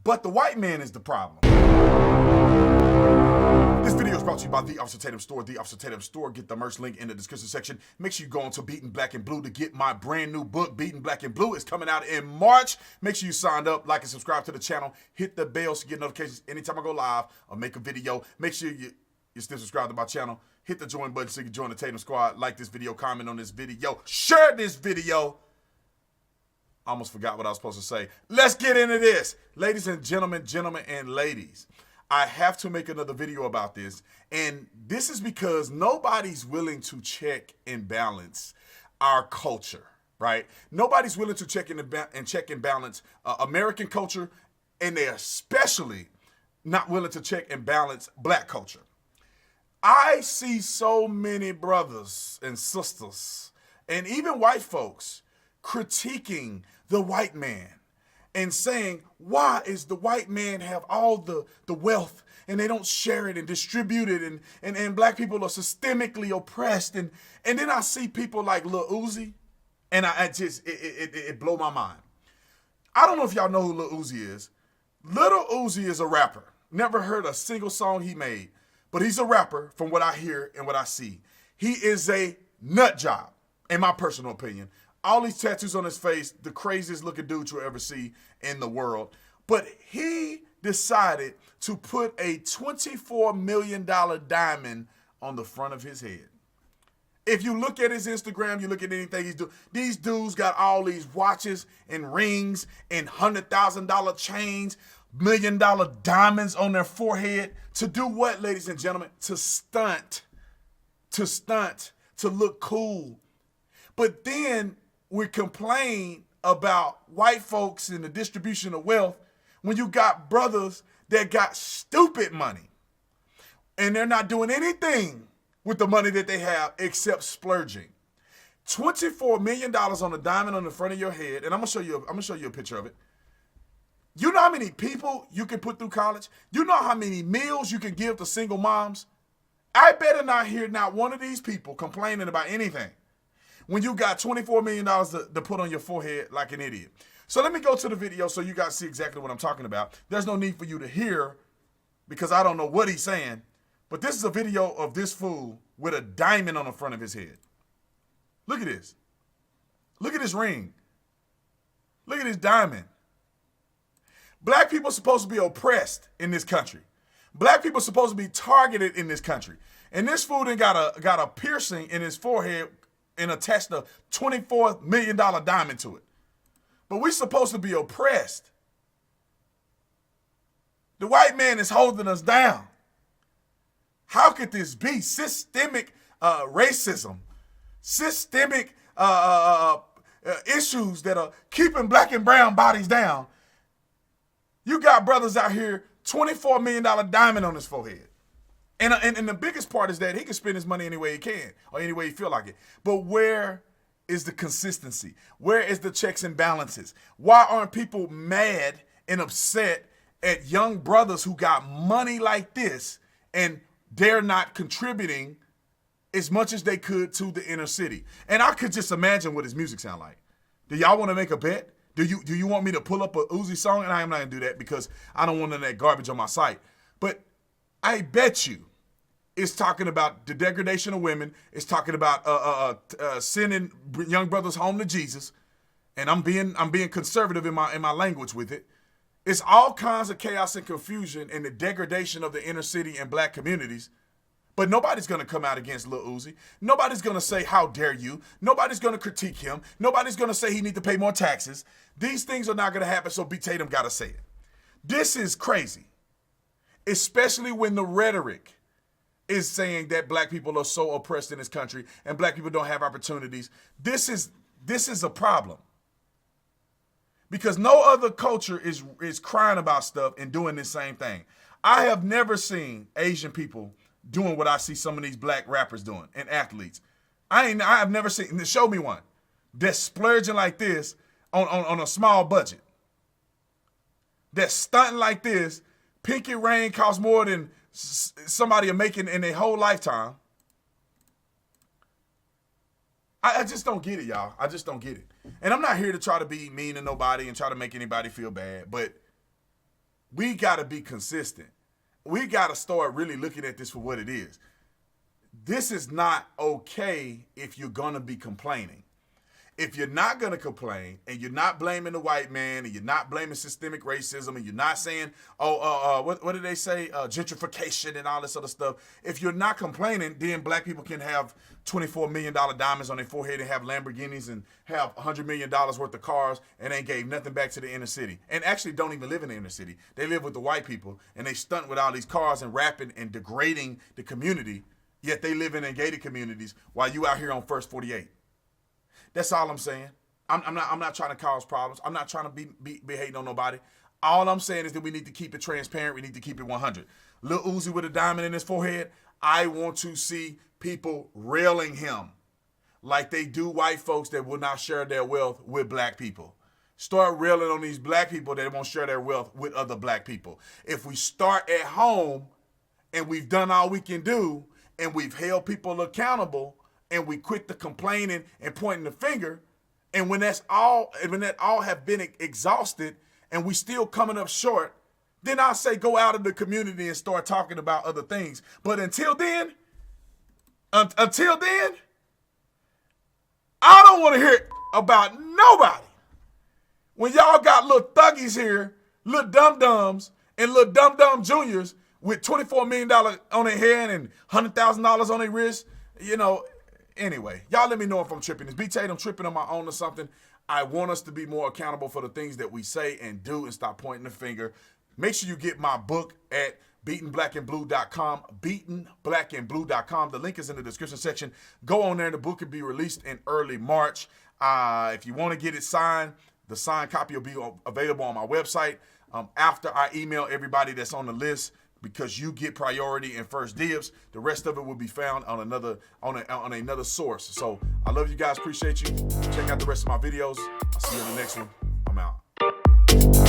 but the white man is the problem. This video is brought to you by The Officer Tatum Store. The Officer Tatum Store. Get the merch link in the description section. Make sure you go into Beaten Black and Blue to get my brand new book, Beaten Black and Blue. It's coming out in March. Make sure you signed up, like and subscribe to the channel. Hit the bell so you get notifications anytime I go live or make a video. Make sure you're still subscribed to my channel. Hit the join button so you can join the Tatum Squad. Like this video, comment on this video, share this video. I almost forgot what I was supposed to say. Let's get into this. Ladies and gentlemen, and ladies, I have to make another video about this. And this is because nobody's willing to check and balance our culture, right? Nobody's willing to check and balance American culture, and they're especially not willing to check and balance black culture. I see so many brothers and sisters and even white folks critiquing the white man and saying, why is the white man have all the wealth and they don't share it and distribute it, and black people are systemically oppressed, and then I see people like Lil Uzi, and it blow my mind. I don't know if y'all know who Lil Uzi is. Lil Uzi is a rapper. Never heard a single song he made, but he's a rapper from what I hear and what I see. He is a nut job, in my personal opinion. All these tattoos on his face, the craziest looking dude you'll ever see in the world. But he decided to put a $24 million diamond on the front of his head. If you look at his Instagram, you look at anything he's doing, these dudes got all these watches and rings and $100,000 chains, $1 million diamonds on their forehead. To do what, ladies and gentlemen? To stunt, to look cool. But then we complain about white folks and the distribution of wealth when you got brothers that got stupid money and they're not doing anything with the money that they have except splurging. $24 million on a diamond on the front of your head, and I'm gonna show you a picture of it. You know how many people you can put through college? You know how many meals you can give to single moms? I better not hear not one of these people complaining about anything when you got $24 million to put on your forehead like an idiot. So let me go to the video so you guys see exactly what I'm talking about. There's no need for you to hear because I don't know what he's saying, but this is a video of this fool with a diamond on the front of his head. Look at this. Look at this ring. Look at this diamond. Black people are supposed to be oppressed in this country. Black people are supposed to be targeted in this country. And this fool then got a piercing in his forehead and attached a $24 million diamond to it. But we're supposed to be oppressed. The white man is holding us down. How could this be? Systemic racism, systemic issues that are keeping black and brown bodies down. You got brothers out here, $24 million diamond on his forehead. And the biggest part is that he can spend his money any way he can or any way he feel like it. But where is the consistency? Where is the checks and balances? Why aren't people mad and upset at young brothers who got money like this and they're not contributing as much as they could to the inner city? And I could just imagine what his music sound like. Do y'all want to make a bet? Do you want me to pull up a Uzi song? And I am not going to do that because I don't want none of that garbage on my site. But I bet you it's talking about the degradation of women. It's talking about sending young brothers home to Jesus. And I'm being conservative in my language with it. It's all kinds of chaos and confusion and the degradation of the inner city and black communities. But nobody's going to come out against Lil Uzi. Nobody's going to say, how dare you? Nobody's going to critique him. Nobody's going to say he need to pay more taxes. These things are not going to happen, so B. Tatum got to say it. This is crazy, especially when the rhetoric is saying that black people are so oppressed in this country and black people don't have opportunities. This is a problem. Because no other culture is crying about stuff and doing this same thing. I have never seen Asian people doing what I see some of these black rappers doing and athletes. I have never seen, show me one that's splurging like this on a small budget. That's stunting like this. Pinky Rain costs more than somebody are making in their whole lifetime. I just don't get it, y'all. I just don't get it. And I'm not here to try to be mean to nobody and try to make anybody feel bad, but we got to be consistent. We got to start really looking at this for what it is. This is not okay if you're going to be complaining. If you're not going to complain and you're not blaming the white man and you're not blaming systemic racism and you're not saying, what did they say? Gentrification and all this other stuff. If you're not complaining, then black people can have $24 million diamonds on their forehead and have Lamborghinis and have $100 million worth of cars and they gave nothing back to the inner city. And actually don't even live in the inner city. They live with the white people and they stunt with all these cars and rapping and degrading the community, yet they live in gated communities while you out here on First 48. That's all I'm saying. I'm not trying to cause problems. I'm not trying to be hating on nobody. All I'm saying is that we need to keep it transparent. We need to keep it 100. Lil Uzi with a diamond in his forehead, I want to see people railing him like they do white folks that will not share their wealth with black people. Start railing on these black people that won't share their wealth with other black people. If we start at home and we've done all we can do and we've held people accountable, and we quit the complaining and pointing the finger, and when that all have been exhausted and we still coming up short, then I say go out in the community and start talking about other things. But until then, I don't want to hear about nobody. When y'all got little thuggies here, little dum-dums and little dum-dum juniors with $24 million on their head and $100,000 on their wrist, Anyway, y'all let me know if I'm tripping. Is B Tatum tripping on my own or something? I want us to be more accountable for the things that we say and do and stop pointing the finger. Make sure you get my book at beatenblackandblue.com, beatenblackandblue.com. The link is in the description section. Go on there. The book will be released in early March. If you want to get it signed, the signed copy will be available on my website after I email everybody that's on the list, because you get priority and first dibs. The rest of it will be found on another source. So I love you guys. Appreciate you. Check out the rest of my videos. I'll see you in the next one. I'm out.